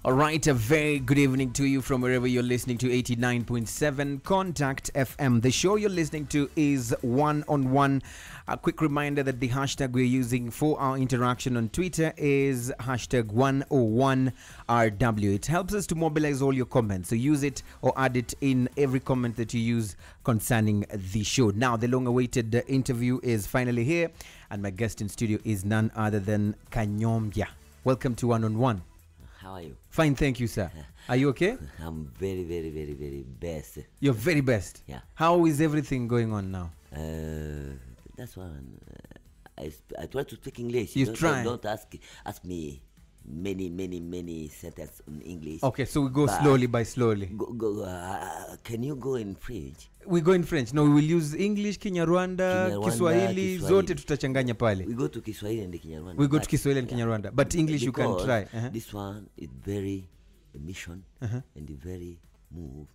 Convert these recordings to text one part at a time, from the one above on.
All right, a very good evening to you from wherever you're listening to 89.7 Contact FM. The show you're listening to is One on One. A quick reminder that the hashtag we're using for our interaction on Twitter is hashtag 101RW. It helps us to mobilize all your comments. So use it or add it in every comment that you use concerning the show. Now, the long-awaited interview is finally here, and my guest in studio is none other than Kanyombya. Welcome to One on One. How are you? Fine, thank you, sir. Are you okay? I'm very best. You're very best? Yeah. How is everything going on now? That's one. I try to speak English. You try? Don't ask me many sentences in English. Okay, so we go slowly by slowly. Can you go in French? We go in French. No, we will use English, Kinyarwanda, Kiswahili, zote tutachanganya pale. We go to Kiswahili and Kinyarwanda. We go to Kiswahili and Kinyarwanda. But English you can try. This one is very mission and very move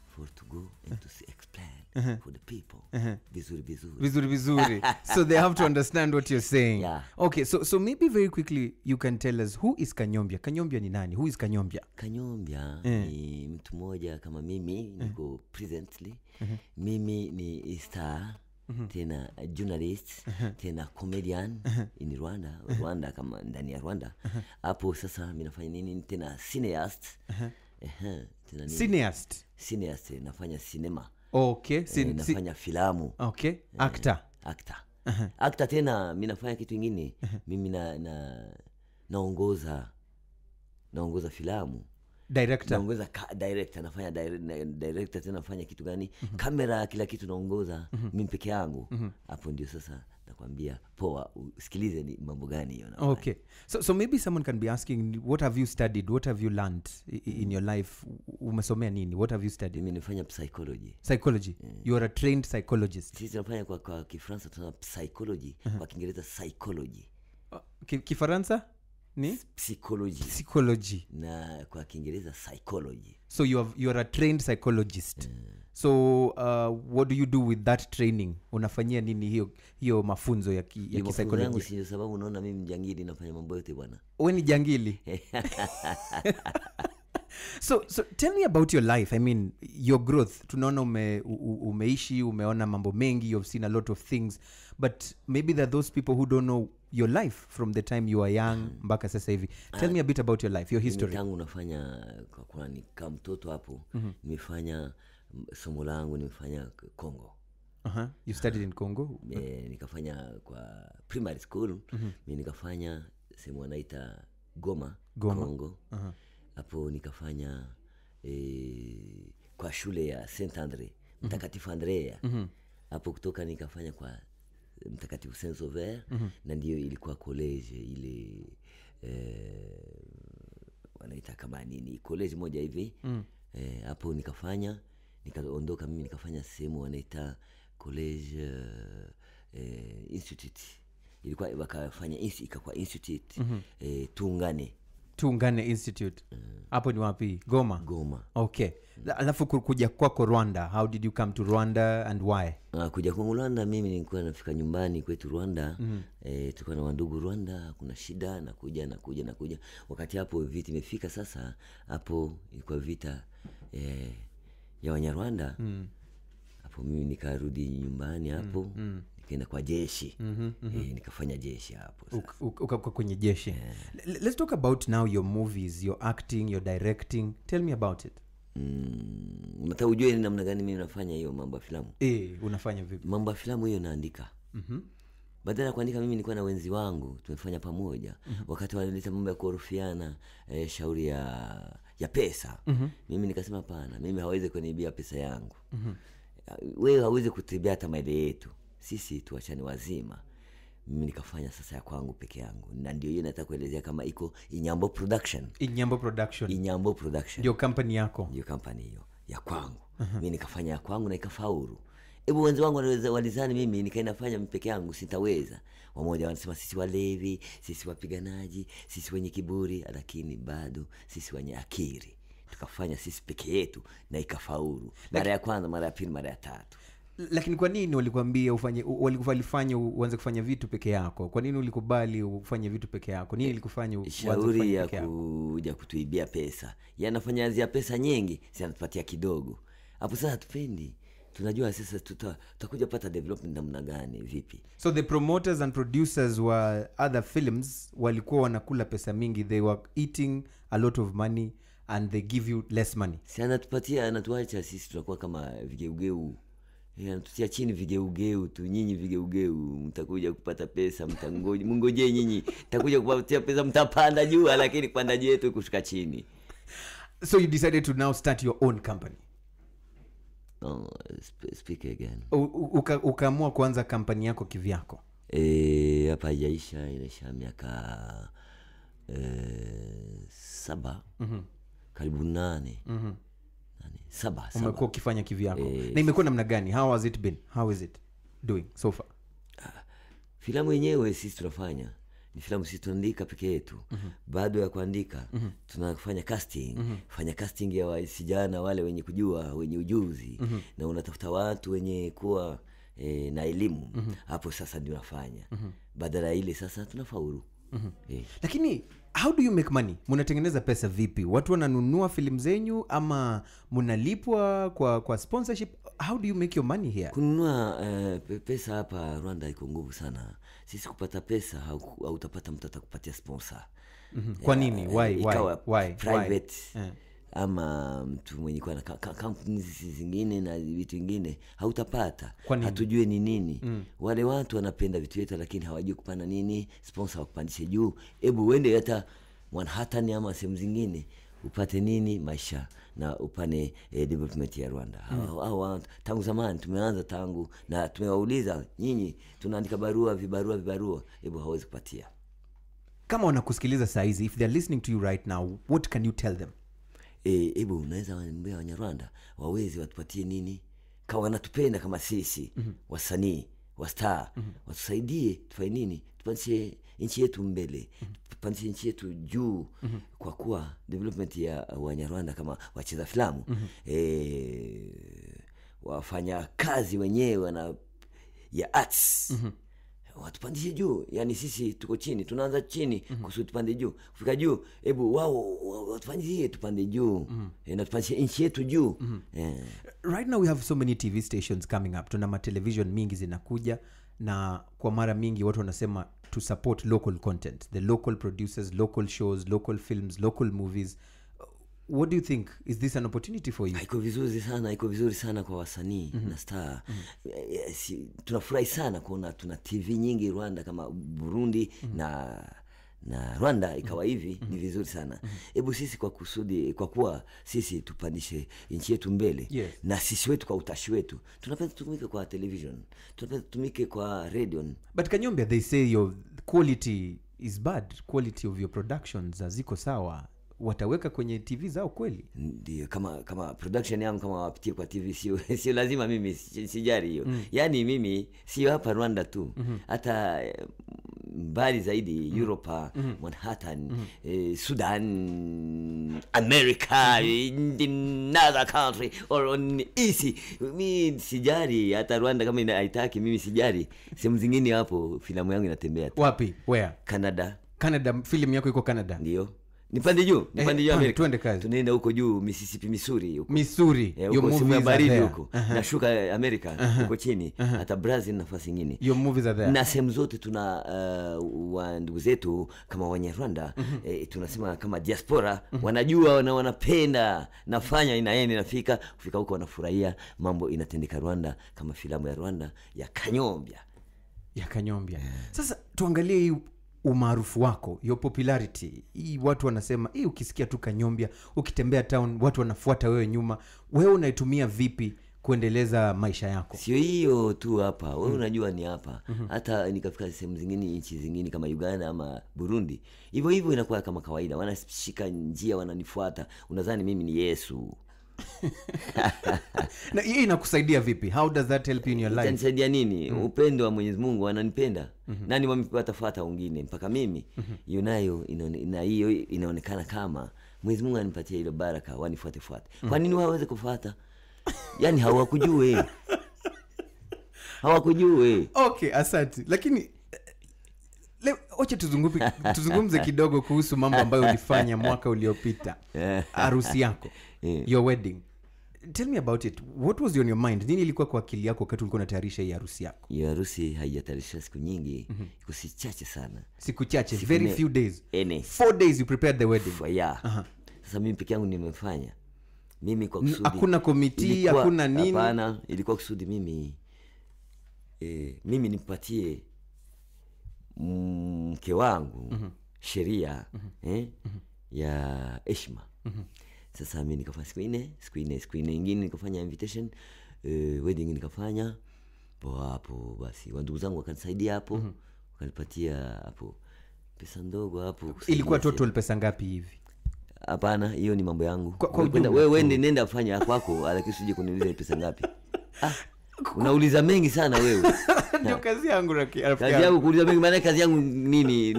for to go and to explain for the people. Vizuri. So they have to understand what you're saying. Yeah. Okay, so maybe very quickly you can tell us who is Kanyombya? Kanyombya ni nani? Who is Kanyombya? Kanyombya ni mtu mmoja kama mimi niko presently. Mimi ni star tena journalist tena comedian in Rwanda kama ndani ya Rwanda. Hapo sasa mimi nafanya nini tena cineast. Tena cineast nafanya cinema. Okay, nafanya filamu. Okay, actor. Actor tena mimi nafanya kitu kingine. Mimi naongoza filamu. Director. Naongoza director, nafanya director tena nafanya kitu gani? Kamera, kila kitu naongoza mimi peke yangu. Hapo ndio sasa nakwambia poa, usikilize ni mambo gani hiyo. Okay. So maybe someone can be asking, what have you studied? What have you learned in your life? Umesomea nini? What have you studied? Mimi nafanya psychology. You are a trained psychologist. Sisi tunafanya kwa Kifaransa tuna psychology, kwa Kiingereza psychology. Kifaransa ni psychology na kwa Kiingereza psychology. So you are a trained psychologist. So what do you do with that training? Unafanyia nini hiyo mafunzo ya psychology? Sio sababu unaona mimi mjangili nafanya mambo yote bwana. Wewe ni jangili. So tell me about your life. I mean, your growth. Tunaona umeishi, umeona mambo mengi, you've seen a lot of things, but maybe there are those people who don't know your life from the time you were young mpaka sasa hivi. Tell me a bit about your life, your history. Tangu nafanya kwa kama mtoto hapo, nimefanya somo langu nimefanya Congo. You studied in Congo? Nikafanya kwa primary school, mimi nikafanya sehemu wanaita Goma. Congo. Hapo nikafanya kwa shule ya Saint Andre, Mtakatifu Andrea. Hapo kutoka nikafanya kwa Mtakatifu Saint Sauveur, na ndio ilikuwa college ile wanaita kama nini, college moja hivi. Hapo nikaondoka mimi nikafanya sehemu wanaita college institute. Ilikuwa wakafanya ikakuwa institute Tuungane Institute. Hapo ni wapi? Goma. Okay. Alafu kuja kwako Rwanda, how did you come to Rwanda and why? Kuja kwa Rwanda mimi nilikuwa nafika nyumbani kwetu Rwanda. Tulikuwa na wandugu Rwanda, kuna shida nakuja. Wakati hapo vita imefika sasa, hapo ilikuwa vita ya Wanyarwanda. Hapo mimi nikarudi nyumbani hapo. Nikaenda kwa jeshi. Nikafanya jeshi hapo sasa. Ukakuwa kwenye jeshi. Let's talk about now your movies, your acting, your directing. Tell me about it. Mta ujue ni namna gani mimi nafanya hiyo mambo ya filamu. Unafanya vipi? Mambo ya filamu hiyo naandika. Badala ya kuandika mimi nilikuwa na wenzi wangu tumefanya pamoja. Wakati wanaleta mambo ya kurufiana shauri ya pesa. Mimi nikasema hapana, mimi hawezi kuniibia pesa yangu. Wewe hauwezi kutibia hata mali yetu. Sisi tuachane wazima. Mimi nikafanya sasa ya kwangu peke yangu. Na ndio hiyo nataka kuelezea kama iko Inyambo Production. Ndio company yako. Ndio company hiyo ya kwangu. Mimi nikafanya ya kwangu na ikafaulu. Hebu wenzi wangu walizani mimi nikaenda fanya peke yangu sitaweza. Wamoja wanasema sisi walevi, sisi wapiganaji, sisi wenye kiburi, lakini bado sisi wenye akili. Tukafanya sisi peke yetu na ikafaulu. Mara ya kwanza, mara ya pili, mara ya tatu. Lakini kwa nini walikuambia walifanya uanze kufanya vitu peke yako? Kwa nini ulikubali ufanye vitu peke yako? Nini ilikufanya uanze shauri ya kuja kutuibia pesa? Yanafanya azia pesa nyingi, si anatupatia kidogo. Hapo sasa tupendi. Tunajua sasa tutakuja pata development namna gani vipi. So the promoters and producers wa other films walikuwa wanakula pesa mingi, they were eating a lot of money and they give you less money. Si anatupatia, anatuacha sisi tunakuwa kama vigeugeu. Anatutia chini vigeugeu tu, nyinyi vigeugeu mtakuja kupata pesa, mngojee nyinyi mtakuja kupatia pesa, mtapanda juu, lakini kupanda juu yetu kushuka chini. So you decided to now start your own company. Speak again. Ukaamua kuanza kampani yako kivyako. Hapa inaisha miaka 7. Karibu 8. 7. Umekuwa ukifanya kivyako. Na imekuwa namna gani? How has it been? How is it doing so far? Filamu yenyewe sisi tunafanya ni filamu sisi tunaandika peke yetu. Baada ya kuandika tunafanya casting. Fanya casting ya wasijana wale wenye kujua, wenye ujuzi. Na unatafuta watu wenye kuwa na elimu. Hapo sasa ndio nafanya. Badala ile sasa tunafaulu. Lakini how do you make money? Mnatengeneza pesa vipi? Watu wananunua filamu zenyu ama mnalipwa kwa sponsorship? How do you make your money here? Kununua pesa hapa Rwanda iko nguvu sana. Sisi kupata pesa hautapata mtu atakupatia sponsor. Kwa nini? Why? Private. Ama mtu mwenye kwa companies zingine na vitu vingine hautapata. Hatujue ni nini. Wale watu wanapenda vitu vyetu lakini hawajui kupanda nini sponsor wakupandishe juu. Hebu uende hata Manhattan ama sehemu zingine upate nini maisha na upane development ya Rwanda. Hao tangu zamani tumeanza tangu na tumewauliza nyinyi tunaandika vibarua hebu hawezi kupatia. Kama wanakusikiliza saa hizi, if they are listening to you right now, what can you tell them? Hebu unaweza waambia Wanyarwanda waweze watupatie nini kama wanatupenda kama sisi wasanii wa star watusaidie tufanye nini tupandishe nchi yetu mbele, tupandishe nchi yetu juu. Kwa kuwa development ya Wanyarwanda kama wacheza filamu wafanya kazi wenyewe na ya arts watupandishe juu. Yani sisi tuko chini, tunaanza chini kusudi tupande juu, kufika juu. Hebu wao watufanyie tupande juu na tupandishe nchi yetu juu. Right now we have so many TV stations coming up. Tuna television mingi zinakuja na kwa mara mingi watu wanasema to support local content, the local producers, local shows, local films, local movies. What do you think? Is this an opportunity for you? Iko vizuri sana kwa wasanii na star. Tunafurahi sana kuona tuna TV nyingi Rwanda kama Burundi na Rwanda ikawa hivi. Ni vizuri sana. Hebu sisi kwa kusudi, kwa kuwa sisi tupandishe nchi yetu mbele, na sisi wetu kwa utashi wetu tunapenda tutumike kwa television, tunapenda tutumike kwa radio. But Kanyombia, they say your quality is bad. Quality of your productions ziko sawa. Wataweka kwenye TV zao kweli? Ndio, kama production yangu kama wapitie kwa TV sio lazima mimi sijari hiyo. Yani mimi sio hapa Rwanda tu. Hata mbali zaidi Europe, Manhattan, Sudan, America, in another country or on easy. Mimi sijari hata Rwanda kama haitaki, mimi sijari. Sehemu zingine hapo filamu yangu inatembea tu. Wapi? Where? Canada. Film yako iko Canada? Ndio. Nipande juu Amerika. Tuende kazi. Tunaenda huko juu Mississippi, Missouri huko. Your movies baridi are huko. Nashuka Amerika huko chini, hata Brazil nafasi nyingine. Your movies are there. Na sehemu zote tuna wa ndugu zetu kama Wanyarwanda, tunasema kama diaspora, wanajua na wanapenda nafanya inaenda inafika kufika huko wanafurahia mambo inatendeka Rwanda, kama filamu ya Rwanda ya Kanyombia. Sasa tuangalie umaarufu wako, your popularity. Hii watu wanasema, ukisikia tu Kanyombia, ukitembea town, watu wanafuata wewe nyuma. Wewe unaitumia vipi kuendeleza maisha yako? Sio hiyo tu hapa. Wewe unajua ni hapa. Hata nikafika sehemu zingine, nchi zingine kama Uganda ama Burundi. Hivyo inakuwa kama kawaida. Wanashika njia, wananifuata. Unadhani mimi ni Yesu. Na hii inakusaidia vipi? How does that help you in your life? Inanisaidia nini? Upendo wa Mwenyezi Mungu, ananipenda. Nani wamepatafuata wengine mpaka mimi? Hiyo nayo inaonekana kama Mwenyezi Mungu anipatia ile baraka, wanifuate. Kwa nini waweze kufuata? Yani hawakujue. hawakujui. Okay, asante. Lakini ocha tuzungumze kidogo kuhusu mambo ambayo ulifanya mwaka uliopita. Harusi yako. Your wedding. Tell me about it. What was on your mind? Nini ilikuwa kwa akili yako wakati ulikuwa unatayarisha hii harusi yako? Hii harusi haijatayarisha siku nyingi, iko si chache sana. Siku chache, very few days. 4 days you prepared the wedding. Yeah. Sasa mimi peke yangu nimefanya. Mimi kwa kusudi. Hakuna committee, hakuna nini. Hapana, ilikuwa kusudi mimi nimpatie mke wangu sheria ya heshima. Sasa mimi nikafanya siku 4 nyingine nikafanya invitation, wedding nikafanya. Hapo basi ndugu zangu wakanisaidia hapo, wakanipatia hapo pesa ndogo hapo. Ilikuwa total pesa ngapi hivi? Hapana, hiyo ni mambo yangu. Wewe nenda fanya kwako, lakini usije kuniuliza pesa ngapi. Unauliza mengi sana wewe. Ndio kazi yangu rafiki. Kazi yangu kuuliza mengi, maana kazi yangu nini?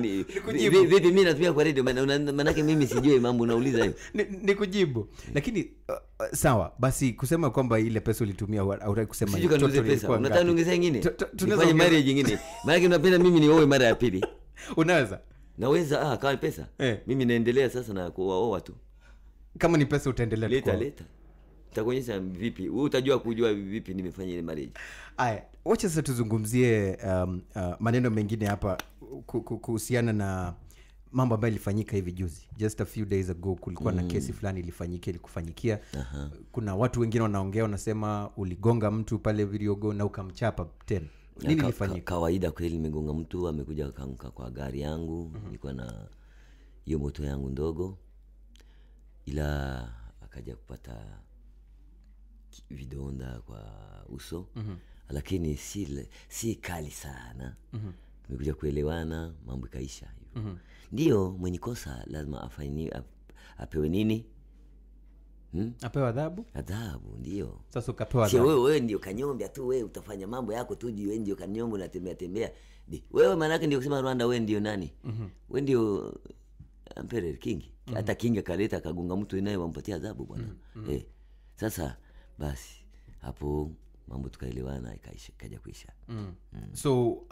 Vipi mimi natumia kwa radio, maana mimi sijui mambo unauliza hiyo. Nikujibu. Lakini sawa, basi kusema kwamba ile pesa ulitumia au kusema total pesa. Unataka niongezee nyingine? Tufanye marriage nyingine. Maana unapenda mimi nioe mara ya pili. Unaweza? Naweza kama pesa. Mimi naendelea sasa na kuoa tu. Kama ni pesa utaendelea tu. Leta. Nitakuonyesha vipi. Wewe utajua kujua vipi nimefanya ile marriage. Aya, wacha sasa tuzungumzie maneno mengine hapa kuhusiana na mambo ambayo ilifanyika hivi juzi. Just a few days ago kulikuwa na kesi fulani ilikufanyikia. Kuna watu wengine wanaongea wanasema uligonga mtu pale Viriogo na ukamchapa tena. Nini ilifanyika? Kawaida kweli, nimegonga mtu, amekuja akaanguka kwa gari yangu. Nilikuwa na hiyo moto yangu ndogo, ila akaja kupata vidonda kwa uso. Lakini si kali sana. Tumekuja kuelewana, mambo ikaisha hivyo. Ndio mwenye kosa lazima apewe nini? Apewe adhabu? Adhabu ndio. Sasa ukapewa adhabu. Sio wewe ndio kanyombea tu, wewe utafanya mambo yako tu, wewe ndio kanyombo na tembea. Wewe maana yake ndio kusema Rwanda wewe ndio nani? Wewe ndio Emperor King. Hata King akaleta akagonga mtu naye wampatia adhabu bwana. Sasa basi hapo mambo tukaelewana, ikaja kuisha. So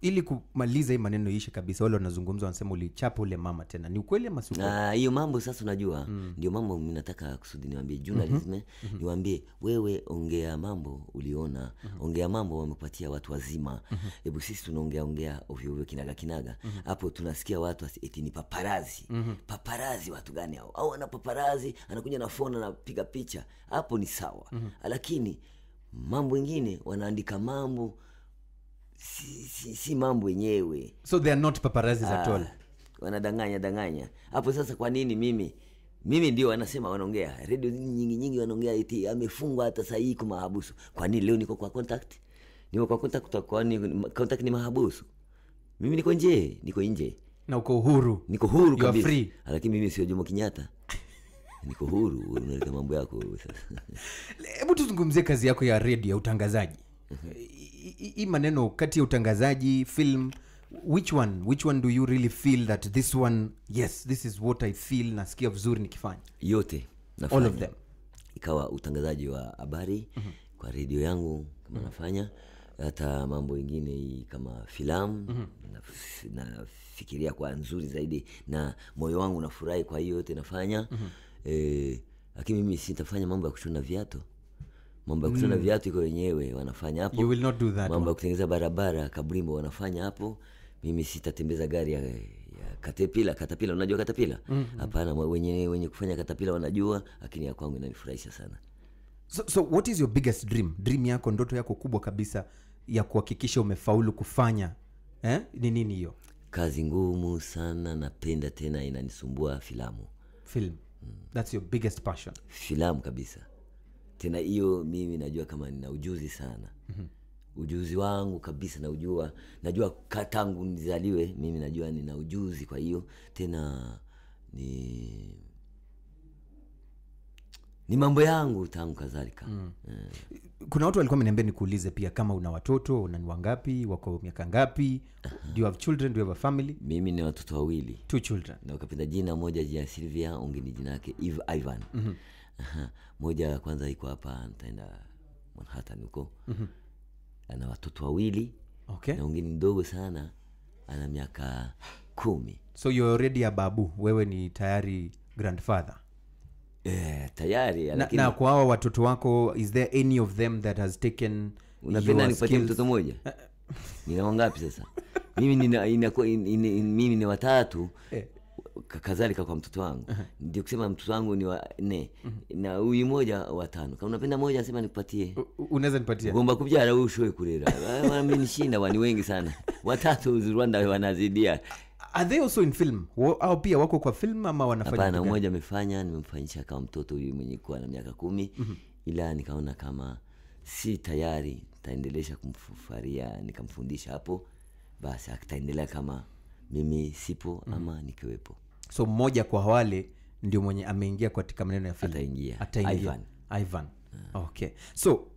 ili kumaliza hii maneno iishe kabisa, wale wanazungumza wanasema ulichapa ule mama tena. Ni ukweli ama si ukweli? Hiyo mambo sasa unajua ndio mambo mimi nataka kusudi niwaambie journalism, niwaambie wewe ongea mambo uliona, ongea mambo wamepatia watu wazima. Hebu sisi tunaongea ovyo kinaga. Hapo tunasikia watu eti ni paparazi. Paparazi watu gani hao? Au ana paparazi anakuja na phone anapiga picha. Hapo ni sawa. Lakini mambo mengine wanaandika mambo si mambo yenyewe. So they are not paparazzi at all. Wanadanganya. Hapo sasa kwa nini mimi ndio wanasema wanaongea. Radio nyingi wanaongea eti amefungwa hata saa hii kwa mahabusu. Kwa nini leo niko kwa contact? Niko kwa contact kwa nini contact ni mahabusu? Mimi niko nje. Na uko huru. Niko huru kabisa. Lakini mimi sio Jomo Kenyatta. Niko huru, unaleta mambo yako sasa. Hebu tuzungumzie kazi yako ya radio ya utangazaji. Hii maneno kati ya utangazaji, film, which one do you really feel that this one, yes, this is what I feel, nasikia vizuri nikifanya? Yote nafanya. All of them. Ikawa utangazaji wa habari kwa radio yangu kama nafanya, hata mambo mengine kama filamu nafikiria kwa nzuri zaidi na moyo wangu unafurahi, kwa hiyo yote nafanya. Lakini mimi sitafanya mambo ya kushona viatu. Mambo ya kushona viatu iko wenyewe wanafanya hapo. You will not do that. Mambo ya kutengeneza barabara kabrimbo wanafanya hapo. Mimi sitatembeza gari ya Caterpillar. Unajua Caterpillar? Hapana, wenye kufanya Caterpillar wanajua, lakini ya kwangu inanifurahisha sana. So what is your biggest dream yako, ndoto yako kubwa kabisa ya kuhakikisha umefaulu kufanya? Ni nini hiyo? Kazi ngumu sana, napenda tena inanisumbua film. That's your biggest passion. Filamu kabisa. Tena hiyo mimi najua kama nina ujuzi sana. Ujuzi wangu kabisa najua tangu nizaliwe mimi najua nina ujuzi, kwa hiyo tena ni mambo yangu tangu kadhalika. Kuna watu walikuwa wameniambia nikuulize pia kama una watoto, una wangapi, wako miaka ngapi? Do you have children? Do you have a family? Mimi ni watoto 2. 2 children. Na ukapenda jina moja jina Sylvia, ungeni jina yake Ivan. Moja kwanza iko hapa nitaenda Manhattan huko. ana watoto wawili. Okay. Na mwingine mdogo sana ana miaka 10. So you're already a babu, wewe ni tayari grandfather. Tayari. Lakini na kwa hao watoto wako, is there any of them that has taken unapenda nipatie mtoto mmoja? Nina wangapi sasa? Mimi mimi ni watatu. Kadhalika kwa mtoto wangu. Ndio kusema mtoto wangu ni wa 4. Na huyu mmoja wa 5. Kama unapenda mmoja nasema nikupatie. Unaweza nipatia? Gomba kubyara wewe ushoe kurera. Mimi nishinda wani wengi sana. Watatu Rwanda wanazidia. Are they also in film? Au pia wako kwa film ama wanafanya? Hapana, mmoja amefanya, nimemfanyisha kama mtoto huyu mwenye kuwa na miaka 10. Ila nikaona kama si tayari taendelesha kumfaria, nikamfundisha hapo. Basi ataendelea kama mimi sipo ama nikiwepo. So mmoja kwa wale ndio mwenye ameingia katika maneno ya film. Ataingia. Ivan. Okay. So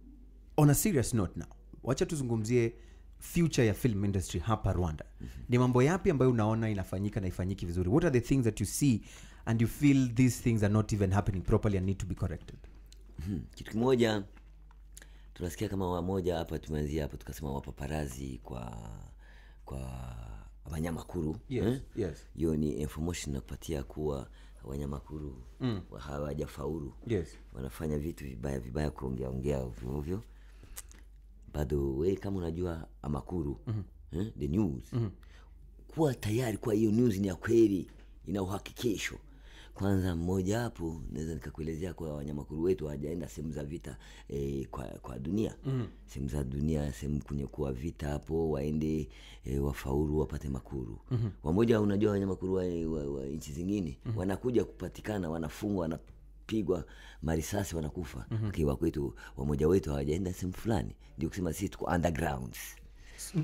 on a serious note now, wacha tuzungumzie future ya film industry hapa Rwanda. Ni mambo yapi ambayo unaona inafanyika na ifanyiki vizuri? What are the things that you see and you feel these things are not even happening properly and need to be corrected? Kitu kimoja tunasikia kama wamoja hapa, tumeanzia hapa tukasema wapaparazi kwa Abanyamakuru. Yes. Hiyo ni information nakupatia kuwa Abanyamakuru hawajafaulu. Yes. Wanafanya vitu vibaya kuongea ovyo. Bado wewe kama unajua Amakuru, the news. Kuwa tayari kwa hiyo news ni ya kweli, ina uhakikisho. Kwanza mmoja hapo naweza nikakuelezea kwa Abanyamakuru wetu hawajaenda sehemu za vita kwa dunia. Sehemu za dunia, sehemu kwenye kuwa vita hapo waende wafaulu wapate makuru. Wamoja unajua Abanyamakuru wa nchi zingine wanakuja kupatikana, wanafungwa, wanapigwa marisasi, wanakufa. Kwa kwetu wamoja wetu hawajaenda sehemu fulani. Ndio kusema sisi tuko underground.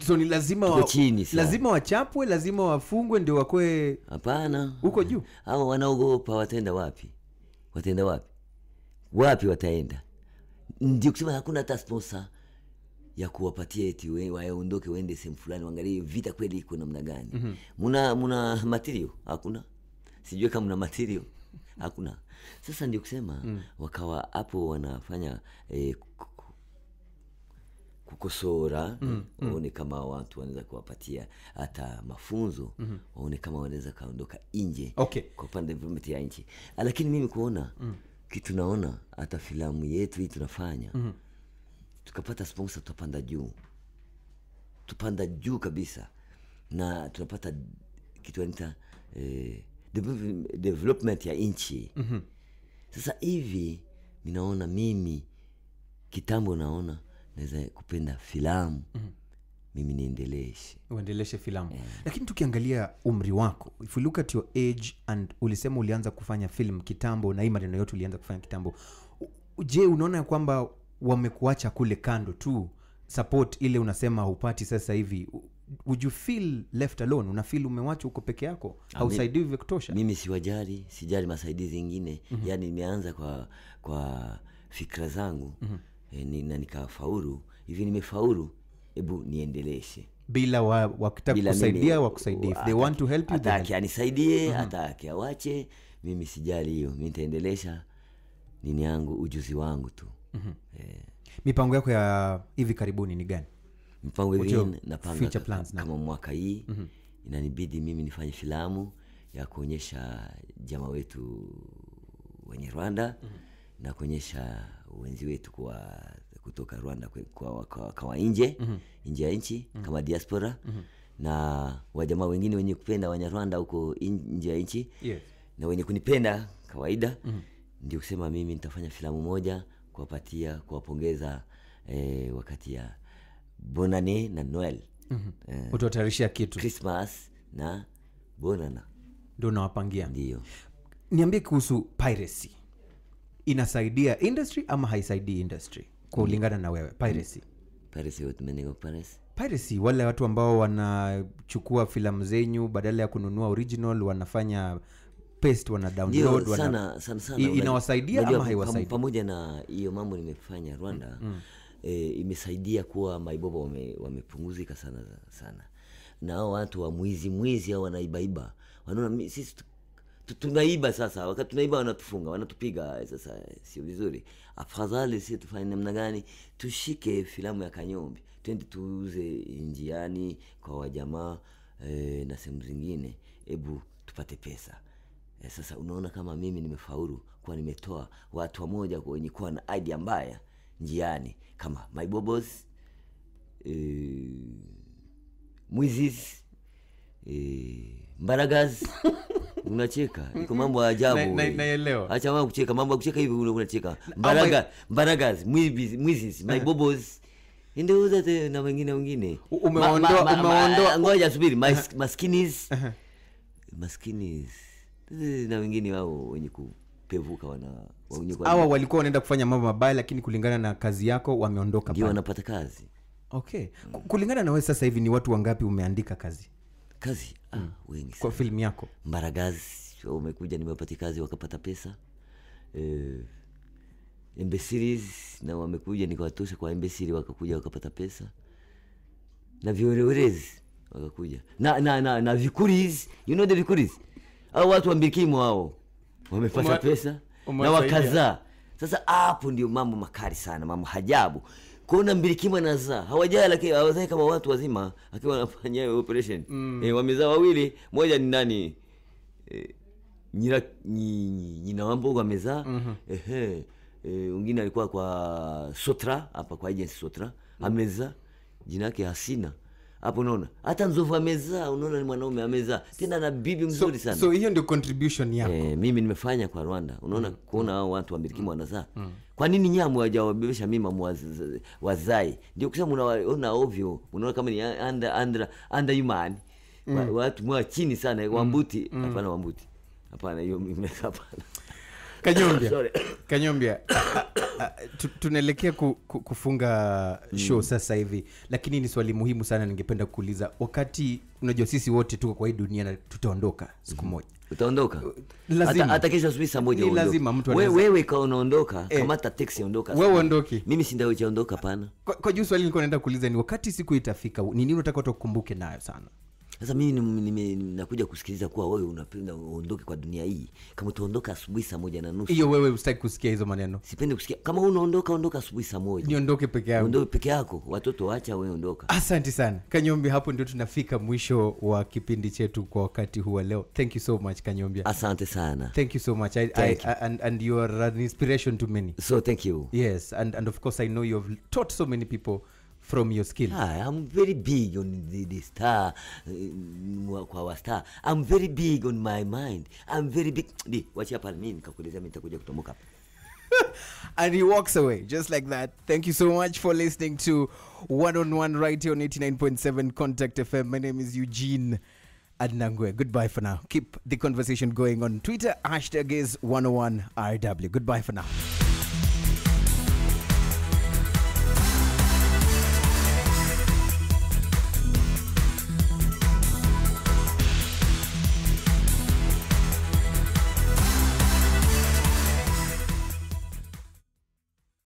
So ni lazima wachapwe, lazima wafungwe ndio wakwe? Hapana. Huko juu. Hao wanaogopa wataenda wapi? Wapi wataenda? Ndio kusema hakuna hata sponsor ya kuwapatia eti waondoke waende sehemu fulani waangalie vita kweli iko namna gani. Muna material? Hakuna. Sijui kama mna material. Hakuna. Sasa ndio kusema wakawa hapo wanafanya kukosora, waone kama watu wanaweza kuwapatia hata mafunzo, waone kama wanaweza kaondoka nje. Okay. Kwa upande development ya nchi. Lakini mimi kuona kitu naona hata filamu yetu hii tunafanya, tukapata sponsor tupanda juu kabisa, na tunapata kitu anaita development ya nchi. Sasa hivi ninaona mimi kitambo naona naweza kupenda filamu. Mimi uendeleshe filamu. Lakini tukiangalia umri wako, if you look at your age and ulisema ulianza kufanya film kitambo na hii maneno yote ulianza kufanya kitambo, je, unaona kwamba wamekuacha kule kando tu support ile unasema hupati sasa hivi? Would you feel left alone? Una feel umewachwa huko peke yako? Hausaidiwi vya kutosha? Mimi sijali masaidizi mengine. Yani nimeanza kwa fikra zangu. Na nikafaulu. Hivi nimefaulu, hebu niendeleshe. Bila wakitaka kusaidia wakusaidie. If they want to help you, atake anisaidie, atake awache, mimi sijali hiyo. Mimi nitaendelesha nini yangu, ujuzi wangu tu. Mipango yako ya hivi karibuni ni gani? Mipango hivi napanga kama mwaka hii inanibidi mimi nifanye filamu ya kuonyesha jamaa wetu wenye Rwanda na kuonyesha wenzi wetu kutoka Rwanda kwa nje ya nchi kama diaspora na wajamaa wengine wenye kupenda Wanyarwanda huko nje ya nchi. Yes. Na wenye kunipenda kawaida. Ndio kusema mimi nitafanya filamu moja kuwapongeza wakati ya Bonane na Noel. Utatayarisha kitu Christmas na Bonana. Ndio nawapangia. Ndio. Niambie kuhusu piracy. Inasaidia industry ama haisaidii industry? Kulingana na wewe, piracy. Piracy what meaning of piracy? Wale watu ambao wanachukua filamu zenyu badala ya kununua original, wanafanya paste, wana download, sana. Inawasaidia ama haiwasaidii? Pamoja na hiyo mambo nimefanya Rwanda, imesaidia kuwa maibobo wamepunguzika sana. Na hao watu wa mwizi au wanaibaiba, wanaona sisi tunaiba. Sasa wakati tunaiba wanatufunga, wanatupiga. Sasa sio vizuri. Afadhali sisi tufanye namna gani? Tushike filamu ya Kanyombe, twende tuuze njiani kwa wajamaa na sehemu zingine, hebu tupate pesa. Sasa unaona kama mimi nimefaulu kwa nimetoa watu wamoja wenye kuwa na idea mbaya njiani, kama My Bobos, Mwizis, Mbaragaz. Unacheka, iko mambo ya ajabu. Naelewa. Acha mambo kucheka, mambo kucheka hivi unacheka. Mbaragaz, Mwizis, My Bobos. Ndio zote na wengine. Umeondoa ngoja subiri, maskinis. Maskinis. Na wengine wao wenye kupevuka wenye hawa walikuwa wanaenda kufanya mambo mabaya, lakini kulingana na kazi yako wameondoka. Ndio wanapata kazi. Okay. Kulingana na wewe sasa hivi ni watu wangapi umeandika kazi? Wengi kwa film yako. Mbaragazi wamekuja, nimepata kazi wakapata pesa. Embassies na wamekuja nikawatosha kwa embassy, wakakuja wakapata pesa. Na Viorewezi wakakuja. Na Vikuris, you know the Vikuris? Hao watu wa Mbirikimo hao wamepata pesa na wakaza. Sasa hapo ndio mambo makali sana, mambo hajabu. Kuna Mbirikimo na za hawajaa, lakini hawazai kama watu wazima akiwa wanafanya operation. Wamezaa wawili, moja ni nani? Nyina Wambo wamezaa. Mwingine alikuwa kwa Sotra, hapa kwa agency Sotra. Amezaa, jina yake Hasina. Hapo unaona, hata Nzovu amezaa, unaona ni mwanaume amezaa. Tena na bibi mzuri sana. So hiyo ndio contribution yako. Mimi nimefanya kwa Rwanda. Unaona kuona hao watu wa Mbirikimo wanazaa. Kwa nini nyamu hawajawabebesha mima wazai? Ndio kusema unaona ovyo. Unaona kama ni under human. Watu mwa chini sana, Wambuti. Hapana Wambuti. Hapana hiyo hapana. Kanyombia. Tunaelekea kufunga show sasa hivi, lakini ni swali muhimu sana ningependa kuuliza. Wakati unajua sisi wote tuko kwa hii dunia na tutaondoka siku moja. Utaondoka? Hata kesho asubuhi saa 1 ni lazima mtu wewe kama unaondoka, kama hata taxi ondoka. Wewe ondoki. Mimi si ndio chaondoka pana. Kwa juu swali nilikuwa naenda kuuliza ni wakati siku itafika, ni nini unataka tukumbuke nayo sana? Sasa mimi nakuja kusikiliza kuwa wewe unapenda uondoke kwa dunia hii. Kama tuondoka asubuhi saa 1:30. Hiyo wewe usitaki kusikia hizo maneno. Sipendi kusikia. Kama ondoka asubuhi saa 1. Niondoke peke yangu. Ondoke peke yako. Watoto acha wewe ondoka. Asante sana. Kanyombi, hapo ndio tunafika mwisho wa kipindi chetu kwa wakati huu leo. Thank you so much Kanyombi. Asante sana. Thank you so much. And you are an inspiration to many. So thank you. Yes, and of course I know you have taught so many people from your skill. I'm very big on the star, kwa star. I'm very big on my mind. I'm very big. Wacha hapa mimi nikakueleza, mimi nitakuja kutomoka. And he walks away just like that. Thank you so much for listening to One on One right here on 89.7 Contact FM. My name is Eugene Adnangwe. Goodbye for now. Keep the conversation going on Twitter. #is101RW. Goodbye for now.